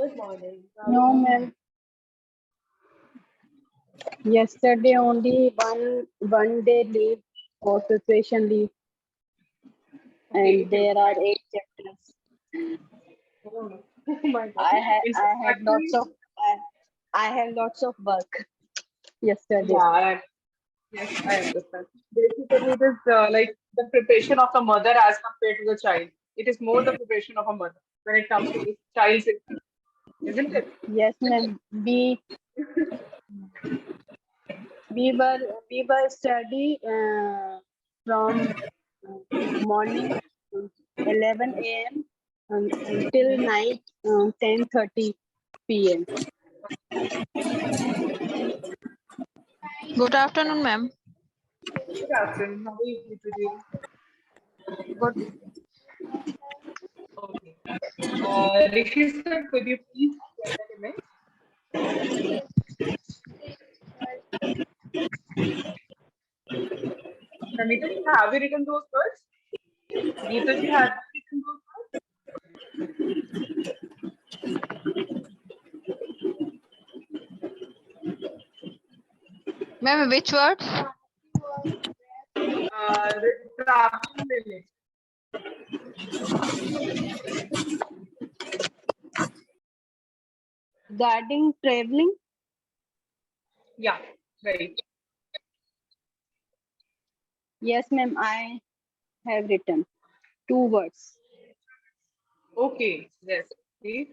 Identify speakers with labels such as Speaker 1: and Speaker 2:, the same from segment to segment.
Speaker 1: Good morning. How are
Speaker 2: No,
Speaker 1: you?
Speaker 2: ma'am. Yesterday only one day leave or preparation leave,
Speaker 1: Okay,
Speaker 2: and there are 8 chapters.
Speaker 1: oh my God.
Speaker 2: I had
Speaker 1: In
Speaker 2: I
Speaker 1: fact,
Speaker 2: had lots
Speaker 1: actually,
Speaker 2: of I had lots of work yesterday.
Speaker 1: yeah, yes, I understand. Basically, it is like the preparation of a mother as compared to the child. It is more the preparation of a mother when it comes to the child's safety, isn't it?
Speaker 2: Yes, ma'am. We were study from morning 11 a.m. Until
Speaker 1: Mhm.
Speaker 2: night 10:30 p.m.
Speaker 3: Good afternoon, ma'am.
Speaker 1: Good afternoon. How are you today?
Speaker 3: Good.
Speaker 1: Okay. Rishi sir, could you please get that image? Namita, have you written those words? Geeta ji, have you written those words?
Speaker 3: Ma'am, which words?
Speaker 1: The traveling village.
Speaker 2: Regarding traveling,
Speaker 1: Yeah, right.
Speaker 2: yes, ma'am, I have written 2 words.
Speaker 1: Okay, yes. Please,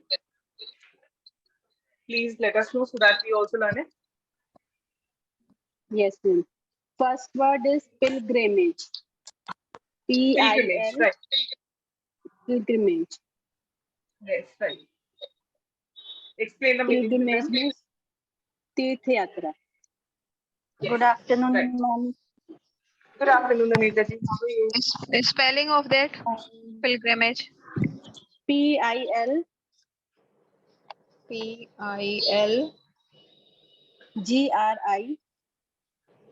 Speaker 1: please let us know so that we also learn it.
Speaker 2: Yes, ma'am. First word is pilgrimage.
Speaker 1: Pilgrimage,
Speaker 2: P-I-L,
Speaker 1: right.
Speaker 2: pilgrimage.
Speaker 1: Yes, right. Explain the meaning to
Speaker 2: Pilgrimage
Speaker 1: them.
Speaker 2: means Tirth Yatra.
Speaker 1: Yes,
Speaker 4: Good
Speaker 1: right.
Speaker 4: afternoon, ma'am.
Speaker 1: Good afternoon, Anita ji. How are you?
Speaker 3: Spelling of that pilgrimage.
Speaker 2: P-I-L,
Speaker 3: Pilgrimage.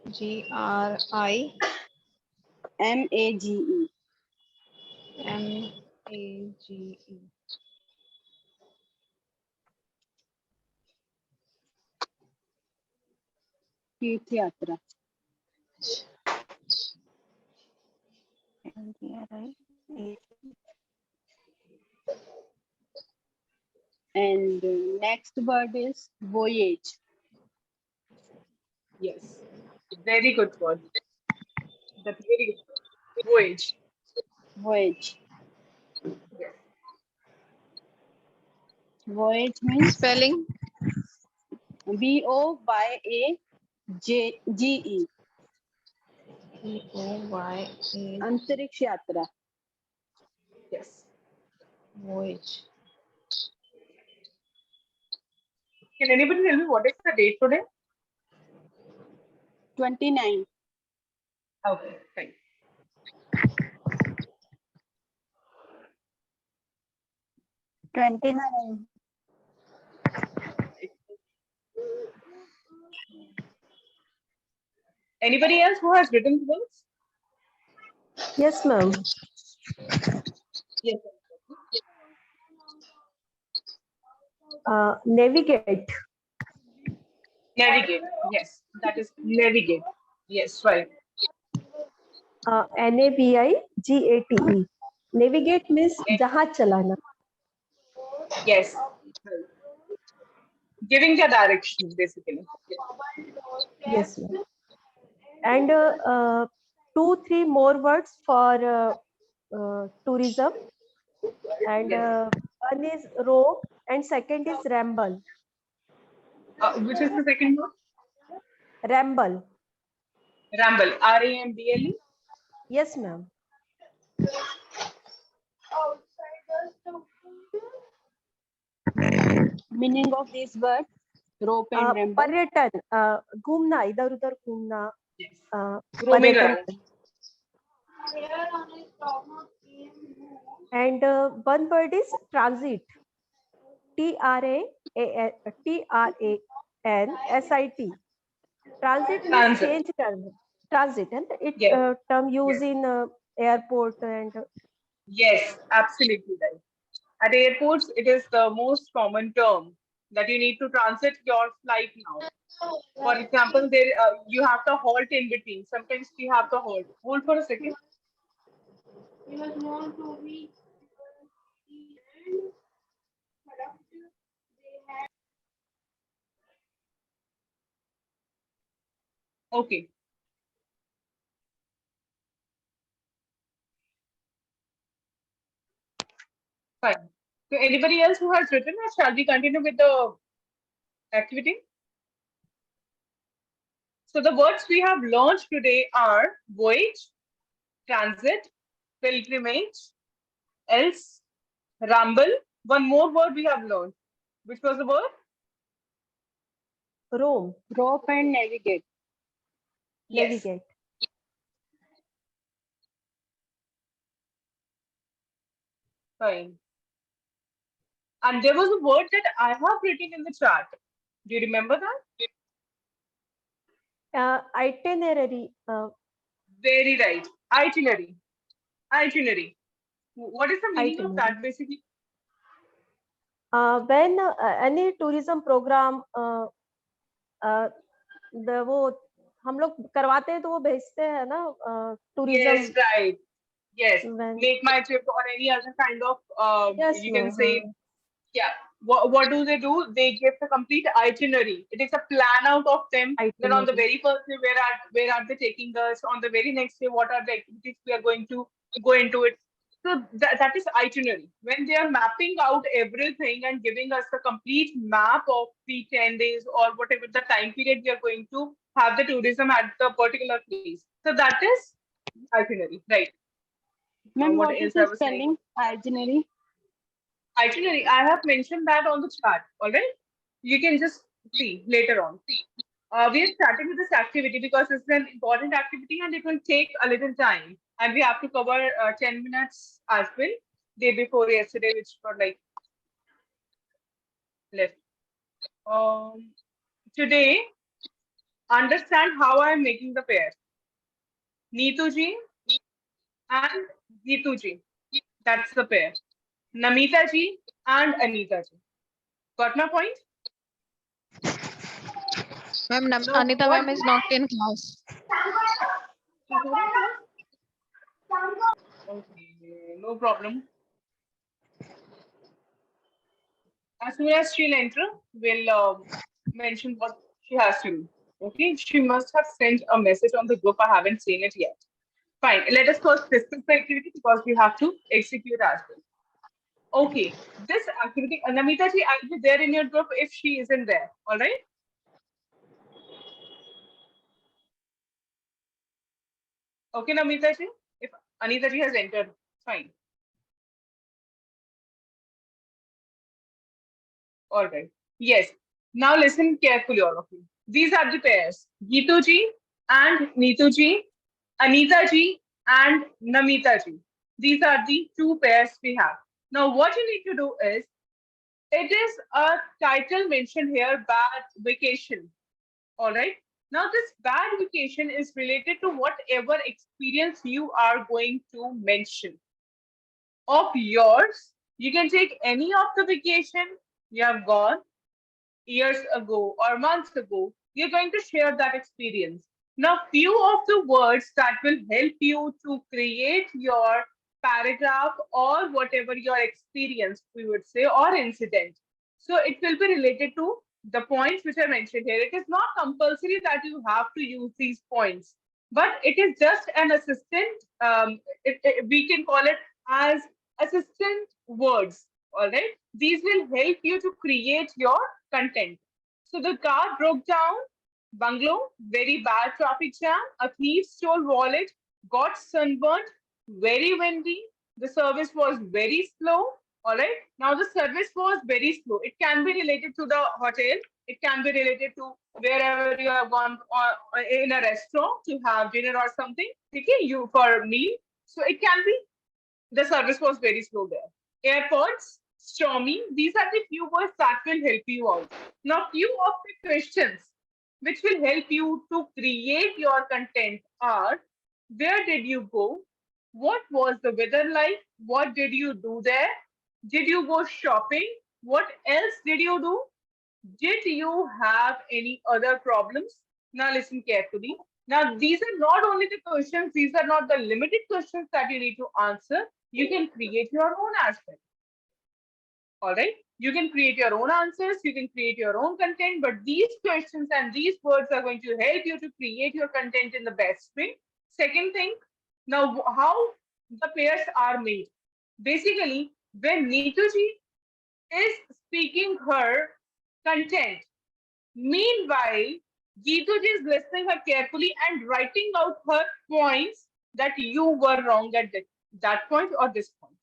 Speaker 2: G-R-I, M-A-G-E.
Speaker 3: Mage.
Speaker 2: Tirth Yatra. And next word is voyage.
Speaker 1: Yes. Very good word. That's very good word. Voyage.
Speaker 2: Voyage.
Speaker 1: Yes.
Speaker 2: Voyage means
Speaker 3: Spelling.
Speaker 2: V-O-Y-A-G-E.
Speaker 3: Voyage.
Speaker 2: Antariksh Yatra.
Speaker 1: Yes.
Speaker 3: Voyage.
Speaker 1: Can anybody tell me what is the date today?
Speaker 2: 29.
Speaker 1: Okay, fine.
Speaker 4: $29.
Speaker 1: Anybody else who has written words?
Speaker 5: Yes, ma'am.
Speaker 1: Yes.
Speaker 5: Navigate.
Speaker 1: Navigate. Yes, that is navigate. Yes, right.
Speaker 5: Navigate. Navigate means जहाज चलाना.
Speaker 1: Yes. Right. Giving the direction, basically.
Speaker 5: Yes, ma'am. And 2-3 more words for tourism. And
Speaker 1: Yes.
Speaker 5: one is rope and second is ramble.
Speaker 1: Which is the second one?
Speaker 5: Ramble.
Speaker 1: Ramble. R-A-M-B-L-E.
Speaker 5: Yes, ma'am.
Speaker 2: Meaning of this word, rope and ramble.
Speaker 5: पर्यटन. घूमना, इधर उधर घूमना.
Speaker 1: Yes.
Speaker 5: uh,
Speaker 1: Roaming
Speaker 5: पर्यटन.
Speaker 1: around.
Speaker 5: And one word is transit. TRANSIT. Transit means
Speaker 1: Transit.
Speaker 5: change term. Transit, and it
Speaker 1: Yes.
Speaker 5: term used
Speaker 1: Yes.
Speaker 5: in airport and
Speaker 1: Yes. Absolutely right. At airports, it is the most common term that you need to transit your flight now. For example, there you have to halt in between. Sometimes you have to hold. Hold for a second. Okay, fine. So anybody else who has written, or shall we continue with the activity? So the words we have learned today are voyage, transit, pilgrimage, else, ramble. One more word we have learned. Which was the word?
Speaker 5: Roam,
Speaker 2: Rope and navigate.
Speaker 1: Yes.
Speaker 5: navigate.
Speaker 1: Fine. And there was a word that I have written in the chat. Do you remember that?
Speaker 5: Itinerary.
Speaker 1: Very right. Itinerary. Itinerary. What is the meaning of
Speaker 5: Itinerary.
Speaker 1: that basically?
Speaker 5: When any tourism program वो हम लोग करवाते हैं तो वो भेजते हैं ना
Speaker 1: Yes,
Speaker 5: tourism.
Speaker 1: right. Yes.
Speaker 5: When
Speaker 1: Make my trip or any other kind of,
Speaker 5: yes,
Speaker 1: you can
Speaker 5: ma'am.
Speaker 1: say, yeah. What do? They give the complete itinerary. It is a plan out of them. Then on the
Speaker 5: Itinerary.
Speaker 1: very first day, where are they taking us? On the very next day, what are the activities we are going to go into it? So that is itinerary. When they are mapping out everything and giving us the complete map of the 10 days or whatever the time period we are going to have the tourism at the particular place. So that is itinerary, right?
Speaker 2: Ma'am,
Speaker 1: What
Speaker 2: what is
Speaker 1: else I
Speaker 2: the
Speaker 1: was saying?
Speaker 2: spelling? Itinerary.
Speaker 1: Itinerary, I have mentioned that on the chat, all right? You can just see later on. We are starting with this activity because it's an important activity and it will take a little time. And we have to cover 10 minutes as well. Day before yesterday, which got like left. Um, Today, understand how I am making the pair. Neetu ji and Geetu ji. That's the pair. Namita ji and Anita ji. Got my point?
Speaker 3: Ma'am,
Speaker 1: Now,
Speaker 3: Anita
Speaker 1: what
Speaker 3: ma'am is not in class.
Speaker 1: Okay, no problem. As soon as she'll enter, we'll mention what she has to do. Okay, she must have sent a message on the group. I haven't seen it yet. Fine, let us first discuss the activity because we have to execute as well. Okay, this activity, Namita ji, I'll be there in your group if she isn't there. All right. Okay, Namita ji, if Anita ji has entered, fine. All right. Yes. Now listen carefully, all of you. These are the pairs: Geetu ji and Neetu ji, Anita ji and Namita ji. These are the two pairs we have. Now, what you need to do is, it is a title mentioned here, bad vacation. All right. Now, this bad vacation is related to whatever experience you are going to mention of yours. You can take any of the vacation you have gone years ago or months ago. You're going to share that experience. Now, few of the words that will help you to create your paragraph or whatever your experience, we would say, or incident. So it will be related to the points which I mentioned here. It is not compulsory that you have to use these points, but it is just an assistant. We can call it as assistant words. All right. These will help you to create your content. So the car broke down, bungalow, very bad traffic jam, a thief stole wallet, got sunburnt, very windy, the service was very slow. All right. Now the service was very slow. It can be related to the hotel. It can be related to wherever you have gone in a restaurant to have dinner or something. Okay, you for meal. So it can be the service was very slow there. Airports, stormy. These are the few words that will help you out. Now, few of the questions which will help you to create your content are: where did you go? What was the weather like? What did you do there? Did you go shopping? What else did you do? Did you have any other problems? Now listen carefully. Now these are not only the questions, these are not the limited questions that you need to answer. You can create your own as well. All right. You can create your own answers, you can create your own content, but these questions and these words are going to help you to create your content in the best way. Second thing, now how the pairs are made. Basically, when Neetuji is speaking her content, meanwhile, Geetuji is listening her carefully and writing out her points that you were wrong at that point or this point.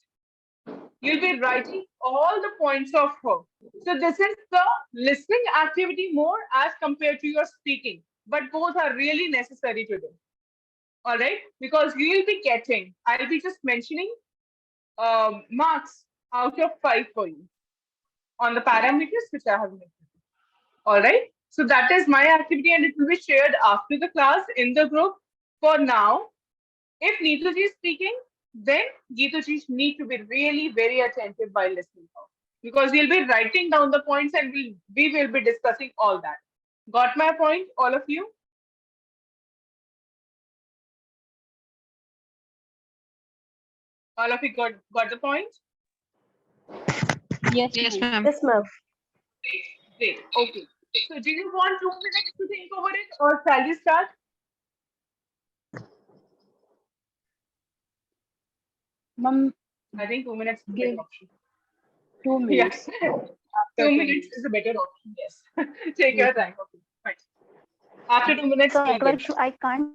Speaker 1: You'll be writing all the points of her. So this is the listening activity more as compared to your speaking, but both are really necessary to do. All right, because you will be getting. I'll be just mentioning marks out of 5 for you on the parameters which I have mentioned. All right. So that is my activity, and it will be shared after the class in the group. For now, if Neetuji is speaking, then Geetuji need to be really very attentive while listening to her, because we'll be writing down the points and we will be discussing all that. Got my point, all of you? All of you got the point?
Speaker 2: Yes,
Speaker 3: Yes,
Speaker 2: ma'am.
Speaker 3: ma'am.
Speaker 5: Yes, ma'am.
Speaker 1: Great. Okay. So do you want 2 minutes to think over it, or shall we start?
Speaker 2: Ma'am,
Speaker 1: I think 2 minutes is a
Speaker 2: give
Speaker 1: better option.
Speaker 2: 2 minutes.
Speaker 1: Yeah.
Speaker 2: After
Speaker 1: 2 minutes is a better option. Yes. Take
Speaker 2: Yes,
Speaker 1: your time. Okay. Fine. After 2 minutes,
Speaker 5: So
Speaker 1: we'll
Speaker 5: network
Speaker 1: get
Speaker 5: issue,
Speaker 1: back.
Speaker 5: I can't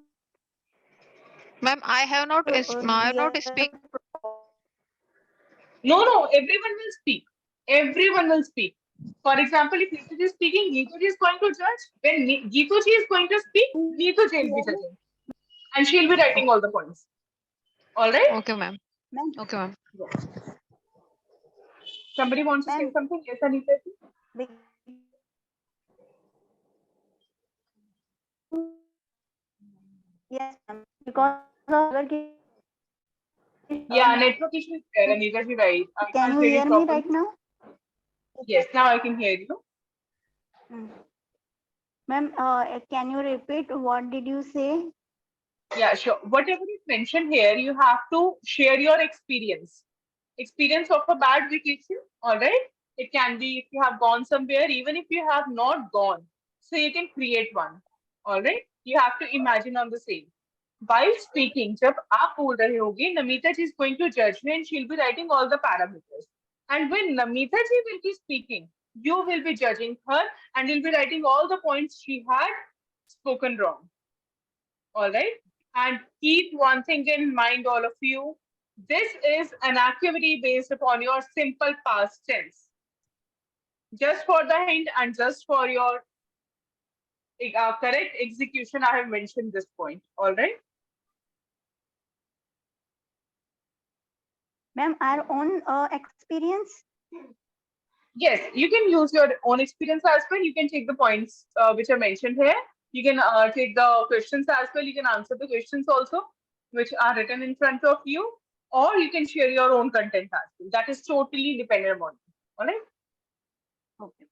Speaker 3: Ma'am, I have not speak.
Speaker 5: hear.
Speaker 1: No, no, everyone will speak. Everyone will speak. For example, if Neetuji is speaking, Neetuji is going to judge. When Geetuji is going to speak, Neetuji will be judging. And she'll be writing all the points. All right?
Speaker 3: Okay, ma'am.
Speaker 2: ma'am.
Speaker 3: Okay, ma'am.
Speaker 1: Somebody wants to say
Speaker 5: Ma'am,
Speaker 1: something? Yes, Anita?
Speaker 5: yes, ma'am. Because of network
Speaker 1: Yeah, network issue is there, Anita, you're right. I
Speaker 5: can
Speaker 1: can't
Speaker 5: you
Speaker 1: hear you
Speaker 5: hear me
Speaker 1: properly.
Speaker 5: right now?
Speaker 1: Yes, now I can hear you.
Speaker 5: Ma'am, can you repeat what did you say?
Speaker 1: Yeah, sure. Whatever is mentioned here, you have to share your experience. Experience of a bad vacation, all right? It can be if you have gone somewhere, even if you have not gone. So you can create one, all right? You have to imagine on the same. While speaking, जब आप बोल रहे होगे, Namita ji is going to judge you and she'll be writing all the parameters. And when Namita ji will be speaking, you will be judging her and you'll be writing all the points she had spoken wrong. All right. And keep one thing in mind, all of you. This is an activity based upon your simple past tense. Just for the hint and just for your correct execution, I have mentioned this point. All right.
Speaker 5: Ma'am, our own experience.
Speaker 1: Yes, you can use your own experience as well. You can take the points which are mentioned here. You can take the questions as well. You can answer the questions also, which are written in front of you, or you can share your own content as well. That is totally dependent on you. All right. Okay.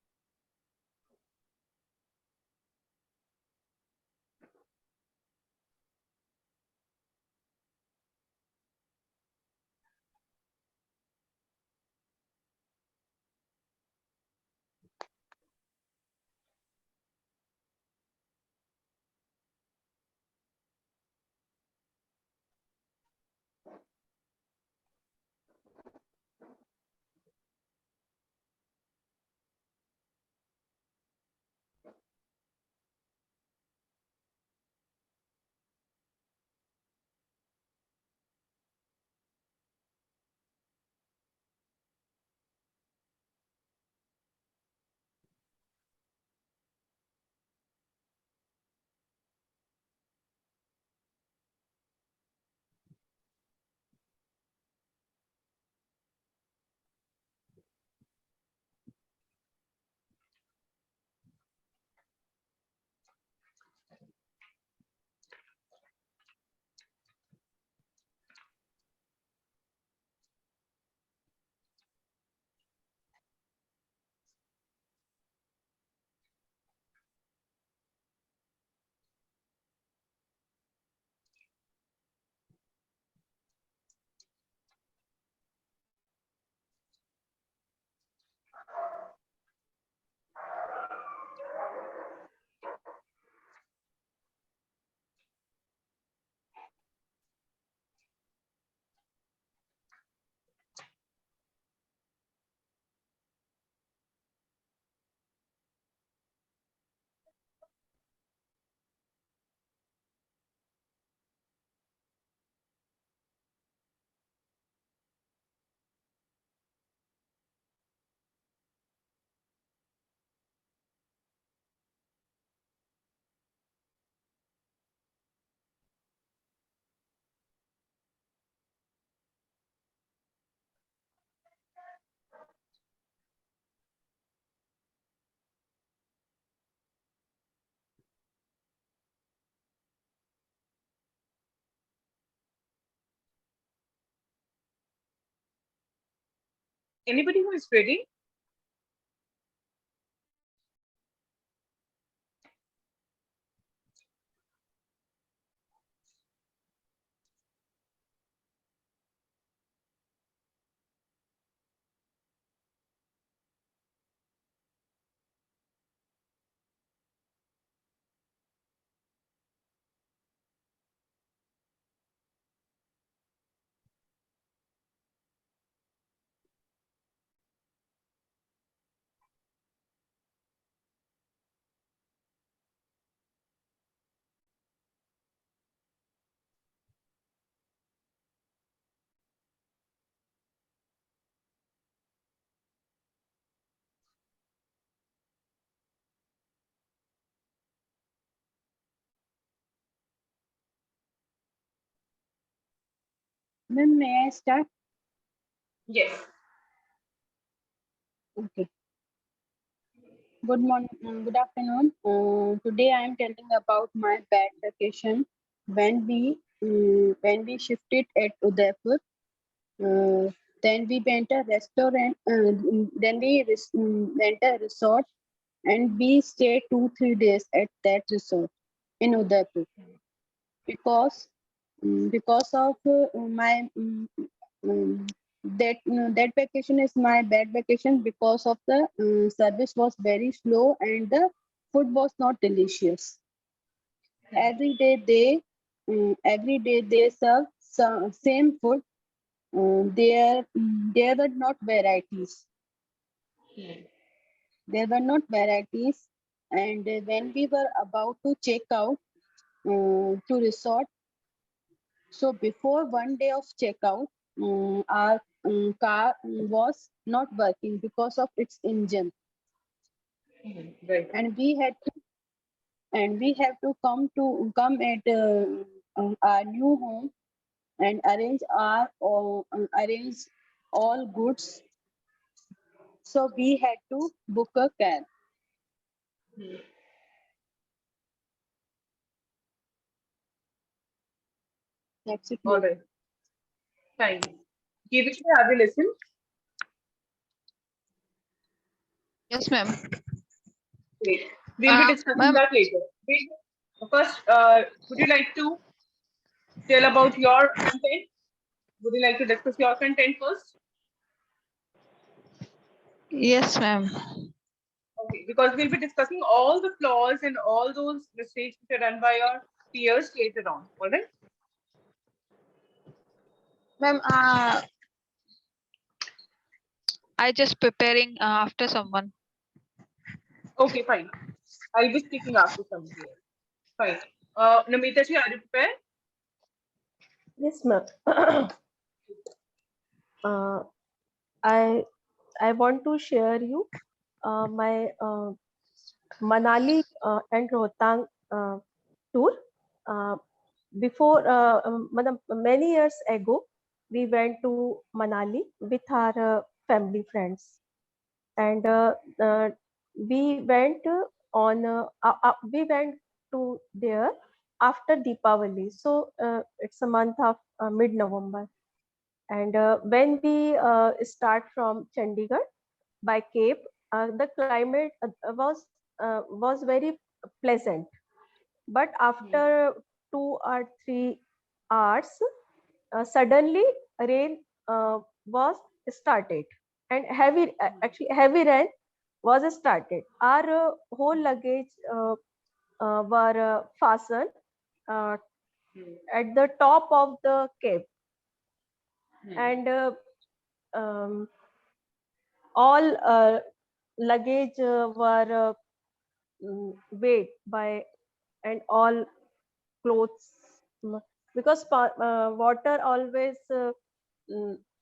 Speaker 1: Anybody who is ready?
Speaker 2: Ma'am, may I start?
Speaker 1: Yes.
Speaker 2: Okay. Good morning, good afternoon. Today I am telling about my bad vacation when we shifted at Udaipur. Uh, then we went a restaurant. Then we went a resort, and we stayed 2-3 days at that resort in Udaipur because of my that vacation is my bad vacation because of the service was very slow and the food was not delicious. Every day they serve same food. There were not varieties. There were not varieties, and when we were about to check out to resort, so before one day of checkout, our car was not working because of its engine,
Speaker 1: Right.
Speaker 2: and we have to come at our new home and arrange all goods. So we had to book a cab. That's it,
Speaker 1: All
Speaker 2: ma'am.
Speaker 1: right. Fine. Girish, have you listened?
Speaker 3: Yes, ma'am.
Speaker 1: Great. We'll be discussing
Speaker 3: Ma'am,
Speaker 1: that later. First, would you like to tell about your content? Would you like to discuss your content first?
Speaker 3: yes, ma'am.
Speaker 1: Okay, because we'll be discussing all the flaws and all those mistakes which are done by your peers later on. All right?
Speaker 3: Ma'am, I just preparing after someone.
Speaker 1: Okay, fine. I'll be speaking after somebody else. Fine. Namita ji, are you prepared?
Speaker 5: Yes, ma'am. uh, I I want to share you my Manali and Rohtang tour. Uh, many years ago, we went to Manali with our family friends, and we went we went to there after Deepavali. So it's a month of mid-November, and when we start from Chandigarh by Cape, the climate was very pleasant. But after 2 or 3 hours, suddenly rain was started, and actually heavy rain was started. Our whole luggage were fastened uh, at the top of the cave, and all luggage were weighed by, and all clothes, mm, because water always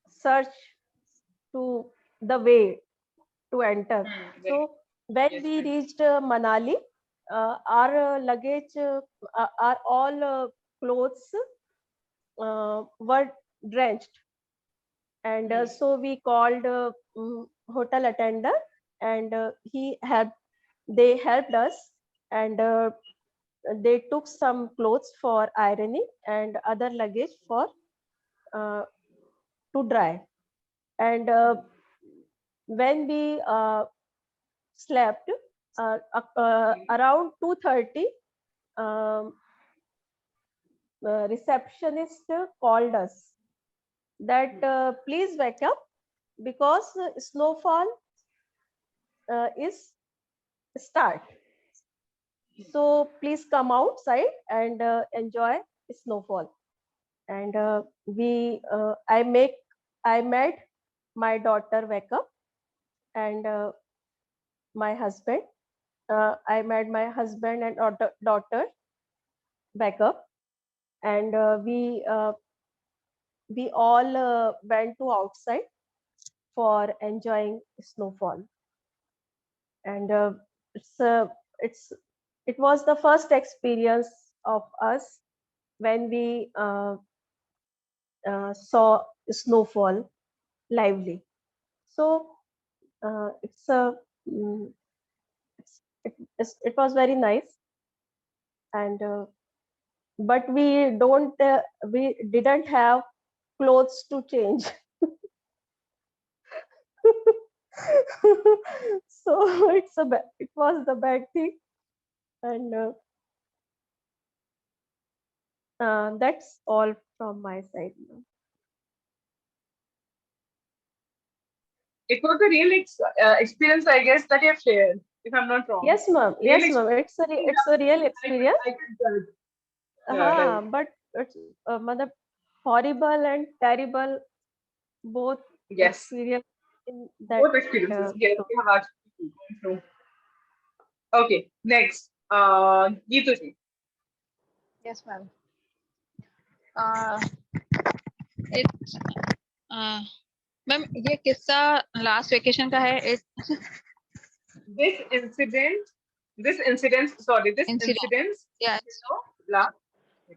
Speaker 5: search to the way to enter.
Speaker 1: Right.
Speaker 5: So when
Speaker 1: Yes,
Speaker 5: we
Speaker 1: ma'am.
Speaker 5: reached Manali, our luggage, our all clothes were drenched, and so we called hotel attendant, and they helped us, and they took some clothes for ironing and other luggage for uh, to dry. And when we slept, around 2:30, um, receptionist called us that please wake up because snowfall is start. So please come outside and enjoy snowfall. And I made my daughter wake up, and my husband. I made my husband and daughter wake up, and we all went to outside for enjoying snowfall. And it's it's it was the first experience of us when we saw snowfall lively. So it's a mm, it was very nice. And but we didn't have clothes to change. So it was the bad thing. And that's all from my side.
Speaker 1: It was a real experience, I guess, that you have shared, if I'm not wrong.
Speaker 5: Yes, ma'am.
Speaker 1: Real
Speaker 5: Yes, ma'am. It's a real experience.
Speaker 1: I can judge. Yeah, right.
Speaker 5: But it's mother horrible and terrible both
Speaker 1: Yes.
Speaker 5: experience in that.
Speaker 1: Both experiences. Yes,
Speaker 5: Story.
Speaker 1: we have actually gone through. Okay, next. Geetu ji.
Speaker 3: Yes, ma'am. It's ma'am ये किस्सा last vacation का है.
Speaker 1: This incident, sorry, this incident.
Speaker 3: Yeah.
Speaker 1: Last.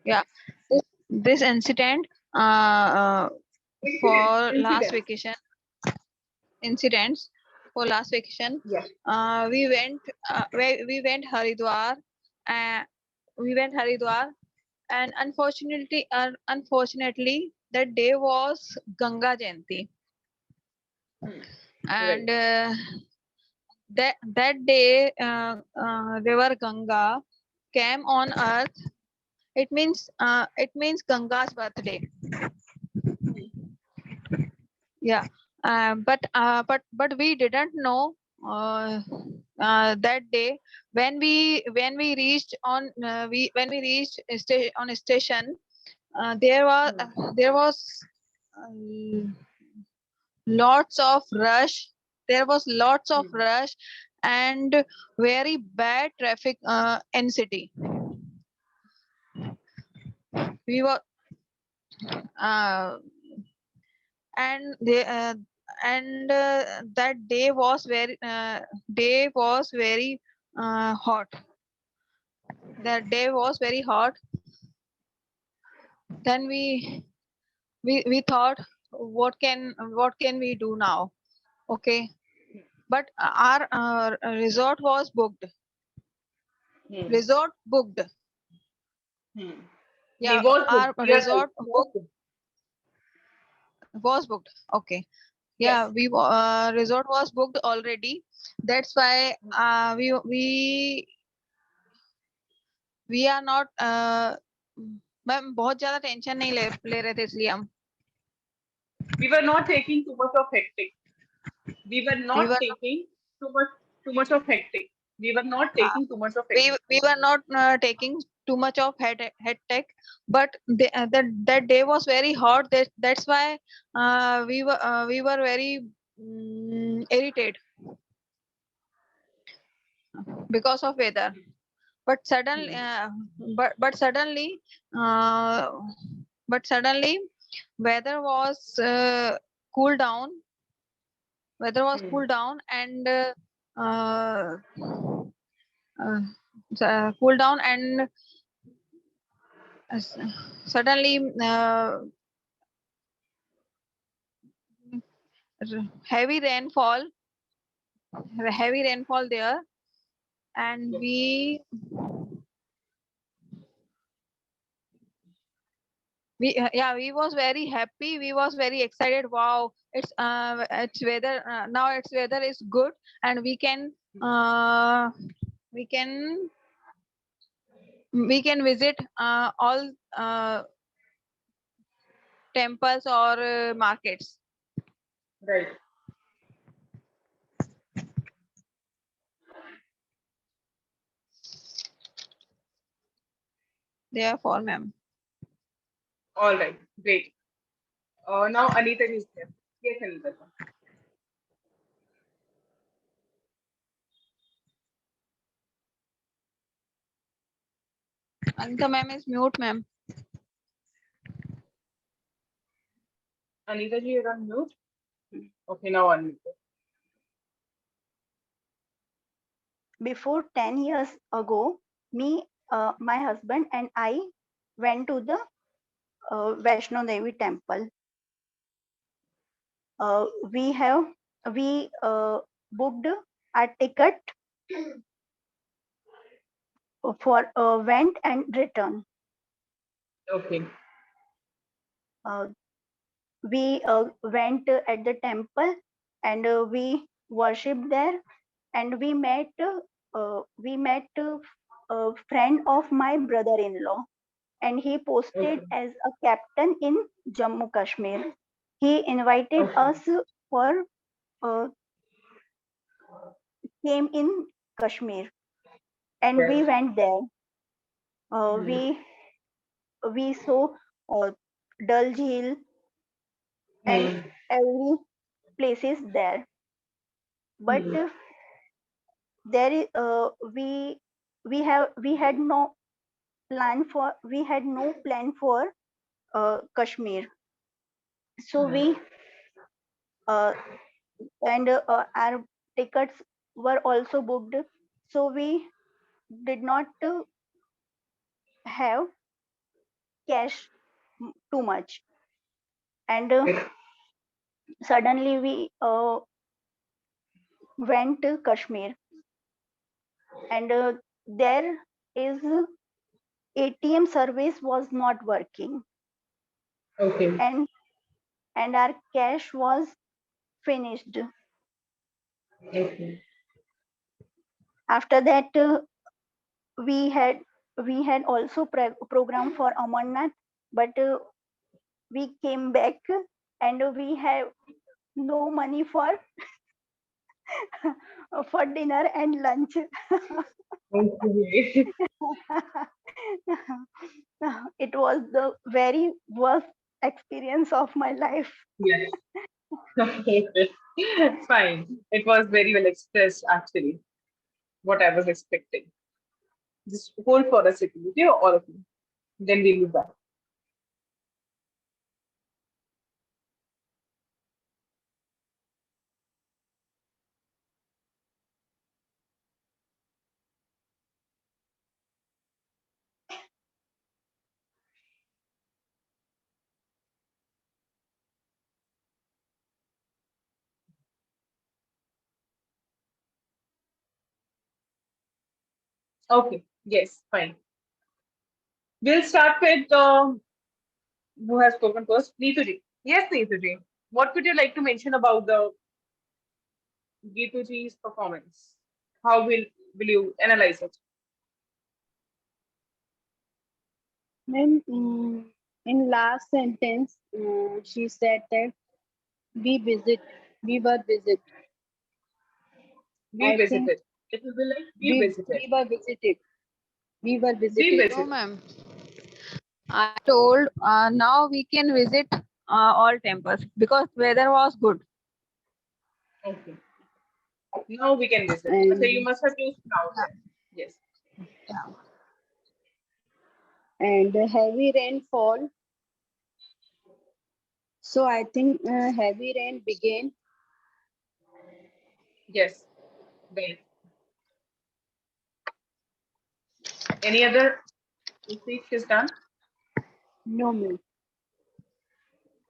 Speaker 3: Yeah. This incident for last vacation. Incidents for last vacation.
Speaker 1: Yes.
Speaker 3: We went Haridwar. We went Haridwar, and unfortunately that day was Ganga Jayanti. And that day river Ganga came on earth. It means Ganga's birthday. Yeah. But we didn't know that day when we reached on on a station. There was lots of rush. There was lots of rush and very bad traffic in city. We were and that day was very hot. That day was very hot. Then we thought, what can we do now? Okay, but our resort was booked. Resort booked. Yeah, our resort was booked. Okay. Yeah,
Speaker 1: Yes.
Speaker 3: resort was booked already. That's why we are not ma'am बहुत ज्यादा tension नहीं ले रहे थे इसलिए हम.
Speaker 1: We were not taking too much of hectic. We were not taking too much of hectic. We were not taking too much of hectic.
Speaker 3: We were not taking too much of head tech, but that day was very hot. That's why we were very irritated because of weather. But suddenly uh, but suddenly weather was cool down. Weather was cool down and cool down and suddenly heavy rainfall there, and we we was very happy. We was very excited. Wow, it's weather now. Its weather is good, and uh, we can we can visit all temples or markets.
Speaker 1: Right.
Speaker 3: Therefore, ma'am.
Speaker 1: All right. Great. Now Anita is there. Yes, Anita.
Speaker 3: Anita ma'am is mute, ma'am.
Speaker 1: Anita ji, you're on mute. Okay, now unmute.
Speaker 4: Before 10 years ago, my husband and I went to the Vaishno Devi temple. We have we booked a ticket for went and return.
Speaker 1: Okay.
Speaker 4: We went at the temple and we worshipped there, and we met a friend of my brother-in-law, and he posted
Speaker 1: Okay.
Speaker 4: as a captain in Jammu Kashmir. He invited
Speaker 1: Okay.
Speaker 4: us for came in Kashmir, and we
Speaker 1: Yes.
Speaker 4: went there. Uh,
Speaker 1: Hmm.
Speaker 4: we we saw uh, Dal Jheel and
Speaker 1: Hmm.
Speaker 4: every places there. But
Speaker 1: Hmm.
Speaker 4: there is we had no plan for Kashmir. So
Speaker 1: Hmm.
Speaker 4: we uh, and our tickets were also booked. So we did not have cash too much, and suddenly we went to Kashmir, and there is ATM service was not working,
Speaker 1: Okay.
Speaker 4: and our cash was finished.
Speaker 1: Okay.
Speaker 4: After that, we had also program for Amarnath, but we came back and we have no money for for dinner and lunch.
Speaker 1: Okay.
Speaker 4: It was the very worst experience of my life.
Speaker 1: Yes. Okay. Fine. It was very well expressed, actually, what I was expecting. Just hold for a second, okay, all of you. Then we'll be back. Okay. Yes. Fine. We'll start with who has spoken first. Neetu ji. Yes, Neetu ji. What would you like to mention about the Geetu ji's performance? How will you analyze it?
Speaker 2: Ma'am, in last sentence, she said that we were visit.
Speaker 1: We
Speaker 2: I think
Speaker 1: visited. It will be like we visited.
Speaker 2: we were visited. We were
Speaker 1: We
Speaker 2: visited.
Speaker 3: No,
Speaker 1: visited.
Speaker 3: ma'am. I told now we can visit all temples because weather was good.
Speaker 1: Okay. Now we can visit. Okay, you
Speaker 2: And
Speaker 1: must have used now then. Yes.
Speaker 2: heavy rainfall. So I think heavy rain began.
Speaker 1: Yes. Right. Any other mistakes is done?
Speaker 2: No, ma'am.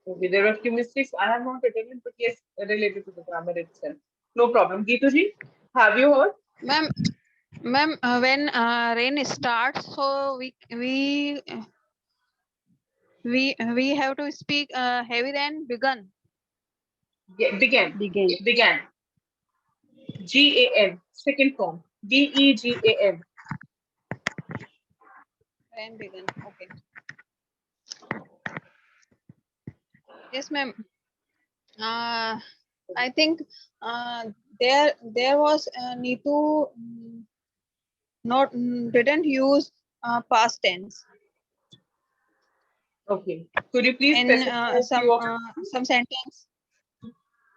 Speaker 1: Okay, there were a few mistakes I have not written in, but yes, related to the grammar itself. No problem. Geetu ji, have you heard?
Speaker 3: Ma'am, when rain starts, so we We have to speak heavy than begun.
Speaker 1: Began.
Speaker 2: Began.
Speaker 1: Began. GAN. Second form. DEGAN.
Speaker 3: Then begun. Okay. Yes, ma'am. I think there was need to not didn't use past tense
Speaker 1: Okay. Could you please
Speaker 3: in
Speaker 1: specify a few of
Speaker 3: some sentence.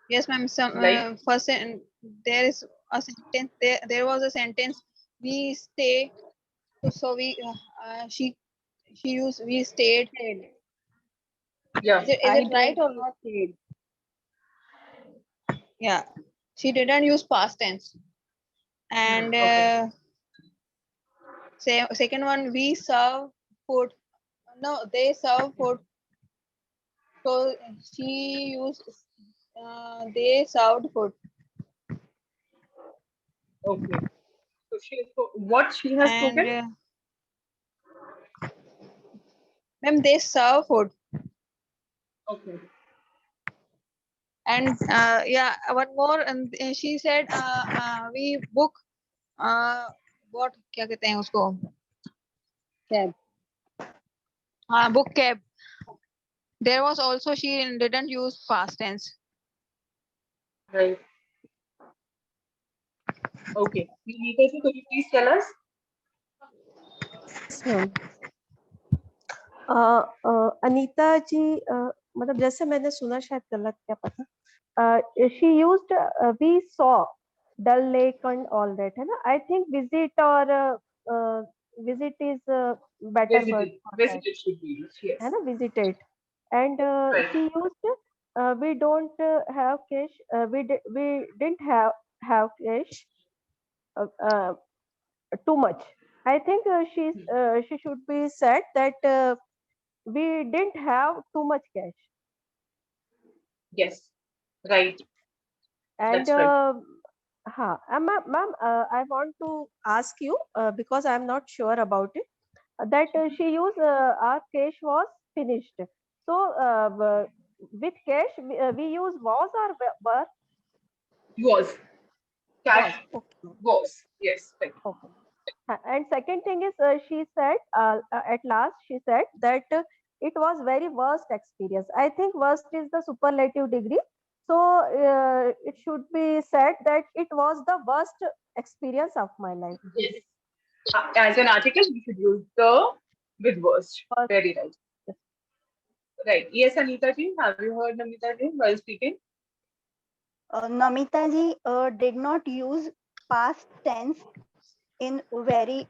Speaker 3: Yes, ma'am. Some
Speaker 1: like
Speaker 3: there is a sentence. There was a sentence. We stay. So she used we stayed.
Speaker 2: Stayed.
Speaker 1: yeah.
Speaker 3: Is
Speaker 2: I
Speaker 3: it right
Speaker 2: told
Speaker 3: or
Speaker 2: you
Speaker 3: not?
Speaker 2: stayed.
Speaker 3: Yeah. She didn't use past tense. And
Speaker 1: Okay.
Speaker 3: second one, we serve food. No, they serve food. So she used they served food.
Speaker 1: Okay. So what she has
Speaker 3: And
Speaker 1: spoken?
Speaker 3: ma'am, they serve food.
Speaker 1: Okay.
Speaker 3: And yeah, one more. And she said we book what क्या कहते हैं उसको
Speaker 2: Cab.
Speaker 3: book cab. There was also she didn't use past tense.
Speaker 1: Right. Okay. Neeta ji, could you please tell us?
Speaker 5: Yes, ma'am. Anita जी मतलब जैसे मैंने सुना शायद गलत क्या पता she used we saw Dal lake and all that है ना आई थिंक विजिट और visit is better word
Speaker 1: Visited.
Speaker 5: For that
Speaker 1: Visited should be used.
Speaker 5: है
Speaker 1: Yes.
Speaker 5: ना visited and
Speaker 1: Right.
Speaker 5: she used we don't have cash we didn't have cash uh, uh, too much I think she should be said that we didn't have too much cash
Speaker 1: Yes. Right.
Speaker 5: and
Speaker 1: That's right.
Speaker 5: ma'am I want to ask you because I'm not sure about it that she used our cash was finished so with cash we use was or were
Speaker 1: Was.
Speaker 5: was
Speaker 1: Cash
Speaker 5: okay
Speaker 1: was. Yes. Right.
Speaker 5: okay and second thing is she said at last she said that it was very worst experience I think worst is the superlative degree so it should be said that it was the worst experience of my life
Speaker 1: Yes. As an article, we should use the with worst.
Speaker 5: Worst.
Speaker 1: Very right. Right. Yes, Anita ji. Have you heard Namita ji while speaking?
Speaker 4: Namita ji did not use past tense in very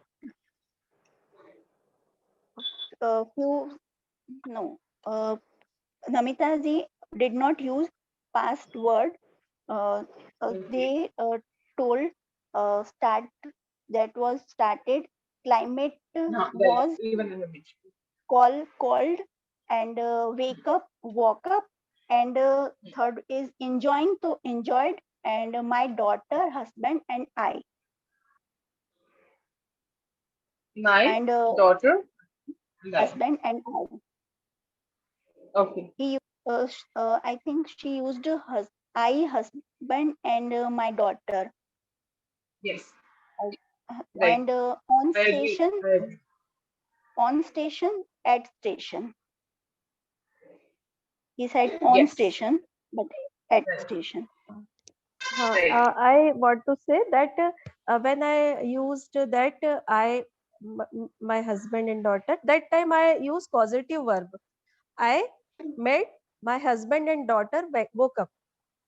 Speaker 4: few. No, Namita ji did not use past word.
Speaker 1: Okay.
Speaker 4: They told start that was started. Climate
Speaker 1: No, right.
Speaker 4: was
Speaker 1: Even in the beach.
Speaker 4: called and wake up, walk up, and third is enjoying to enjoyed and my daughter, husband, and I
Speaker 1: My
Speaker 4: and
Speaker 1: daughter, Nai.
Speaker 4: husband and I.
Speaker 1: Okay.
Speaker 4: I think she used I, husband, and my daughter.
Speaker 1: Yes. Right.
Speaker 4: And on
Speaker 1: I agree.
Speaker 4: station,
Speaker 1: I agree.
Speaker 4: at station. He said on
Speaker 1: Yes.
Speaker 4: station, but at
Speaker 1: Right.
Speaker 4: station.
Speaker 1: Right.
Speaker 5: I want to say that when I used that my husband and daughter that time I used positive verb I made my husband and daughter woke up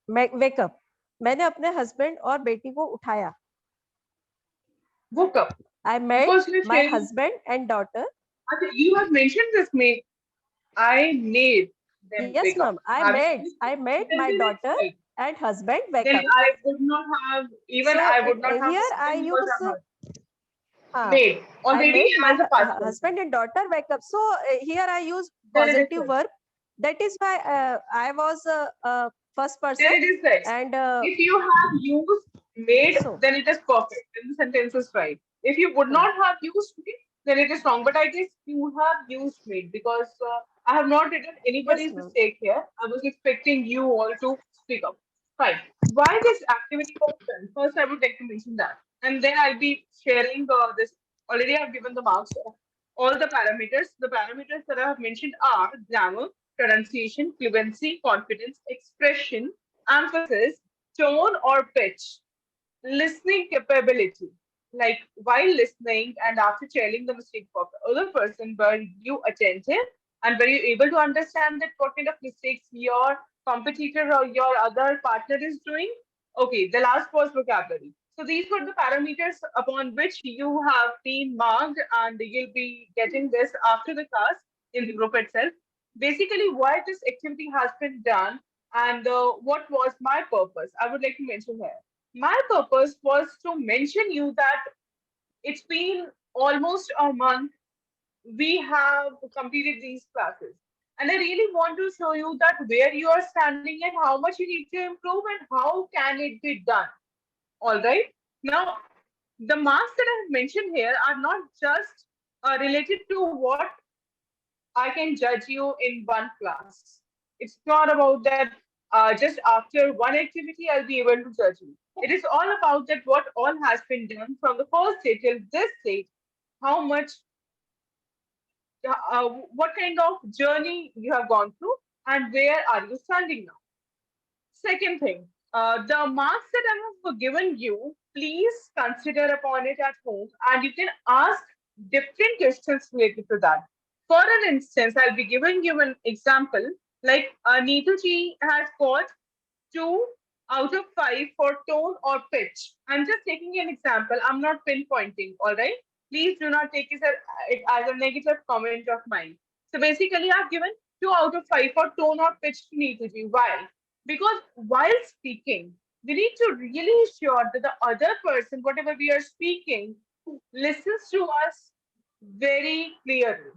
Speaker 5: wake up मैंने अपने husband और बेटी को उठाया
Speaker 1: Woke up.
Speaker 5: I made
Speaker 1: Because you're
Speaker 5: my
Speaker 1: saying,
Speaker 5: husband and daughter
Speaker 1: okay, you have mentioned this, mate. I made them
Speaker 5: yes
Speaker 1: wake up.
Speaker 5: ma'am
Speaker 1: Have you mentioned
Speaker 5: I made
Speaker 1: then
Speaker 5: my
Speaker 1: it's
Speaker 5: daughter
Speaker 1: right.
Speaker 5: and husband wake
Speaker 1: Then
Speaker 5: up
Speaker 1: I would not have, even
Speaker 5: so
Speaker 1: I would not have
Speaker 5: here I
Speaker 1: spoken because
Speaker 5: use
Speaker 1: I'm not
Speaker 5: uh,
Speaker 1: made
Speaker 5: I
Speaker 1: already
Speaker 5: made my
Speaker 1: as a past tense.
Speaker 5: husband and daughter wake up. So here I use
Speaker 1: Then it is
Speaker 5: positive
Speaker 1: right.
Speaker 5: verb. That is why I was first person
Speaker 1: Then it is right.
Speaker 5: and
Speaker 1: If you have used made,
Speaker 5: so
Speaker 1: then it is perfect. Then the sentence is right. If you would
Speaker 5: so
Speaker 1: not have used made, then it is wrong. But I guess you have used made because I have not written
Speaker 5: Yes,
Speaker 1: anybody's
Speaker 5: ma'am.
Speaker 1: mistake here. I was expecting you all to speak up. Fine. Why this activity was done? First, I would like to mention that. And then I'll be sharing this. Already, I've given the marks of all the parameters. The parameters that I have mentioned are grammar, pronunciation, fluency, confidence, expression, emphasis, tone or pitch, listening capability. Like while listening and after telling the mistake of the other person, were you attentive and were you able to understand that what kind of mistakes your competitor or your other partner is doing? Okay, the last was vocabulary. So these were the parameters upon which you have been marked, and you'll be getting this after the class in the group itself. Basically, why this activity has been done and what was my purpose, I would like to mention here. My purpose was to mention you that it's been almost a month we have completed these classes. And I really want to show you that where you are standing and how much you need to improve and how can it be done. All right. Now, the marks that I have mentioned here are not just related to what I can judge you in one class. It's not about that just after one activity I'll be able to judge you. It is all about that what all has been done from the first day till this stage, how much, what kind of journey you have gone through, and where are you standing now. Second thing, the marks that I have given you, please consider upon it at home and you can ask different questions related to that. For an instance, I'll be giving you an example like Neetu ji has got 2 out of 5 for tone or pitch. I'm just taking an example. I'm not pinpointing, all right? Please do not take it as a negative comment of mine. So basically, I've given 2 out of 5 for tone or pitch to Neetu ji. Why? Because while speaking, we need to really sure that the other person, whatever we are speaking, listens to us very clearly.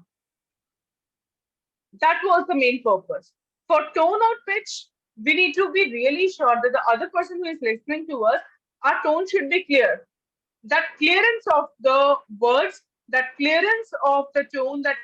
Speaker 1: That was the main purpose. For tone or pitch, we need to be really sure that the other person who is listening to us, our tone should be clear. That clearance of the words, that clearance of the tone, that